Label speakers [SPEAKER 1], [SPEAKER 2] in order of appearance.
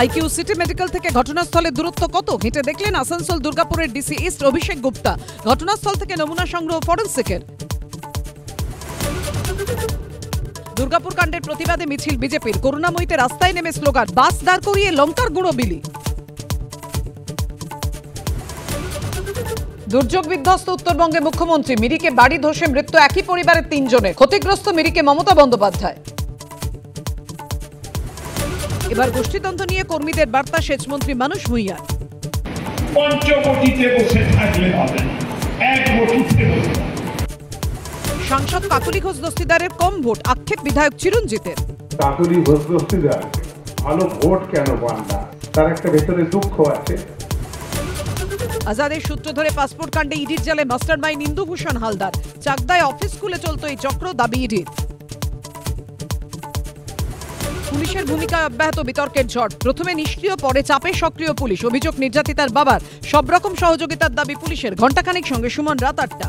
[SPEAKER 1] IQ city medical থেকে ঘটনাস্থলের দূরত্ব কত হেঁটে দেখলেন আসানসোল দুর্গাপুরের ডিসি ইস্ট অভিষেক গুপ্তা। ঘটনাস্থল থেকে নমুনা সংগ্রহ ফরেনসিকের। দুর্গাপুর কাণ্ডের প্রতিবাদে মিছিল বিজেপির। করুণাময়ীতে রাস্তায় নেমে স্লোগান, বাস দাঁড় করিয়ে লঙ্কার গুঁড়ো বিলি। দুর্যোগ বিধ্বস্ত উত্তরবঙ্গে মুখ্যমন্ত্রী। মিরিকে বাড়ি ধসে মৃত্যু একই পরিবারের 3 জনের। ক্ষতিগ্রস্ত মিরিকে মমতা বন্দ্যোপাধ্যায়। এবার গোষ্ঠীদ্বন্দ্ব নিয়ে কর্মীদের বার্তা সেচমন্ত্রী মানুষ ভূঁইয়া।
[SPEAKER 2] পঞ্চবটিতে বসে থাকলে হবে, এক বটিতে বসে।
[SPEAKER 1] সাংসদ কাকলি ঘোষ দস্তিদারের কম ভোট, আক্ষেপ বিধায়ক চিরঞ্জিতের।
[SPEAKER 3] কাকলি ঘোষ দস্তিদার ভালো ভোট কেন পান না, তার একটা ভেতরে দুঃখ আছে।
[SPEAKER 1] আজাদের সূত্র ধরে পাসপোর্ট কাণ্ডে ইডির জালে মাস্টারমাইন্ড ইন্দুভূষণ হালদার। চাকদায় অফিস খুলে চলত এই চক্র, দাবি ইডির। পুলিশের ভূমিকায় অব্যাহত বিতর্কের ঝড়। প্রথমে নিষ্ক্রিয়, পরে চাপে সক্রিয় পুলিশ। অভিযোগ নির্যাতিতার বাবার। সব রকম সহযোগিতার দাবি পুলিশের। ঘণ্টাখানেক সঙ্গে সুমন রাত 8টা।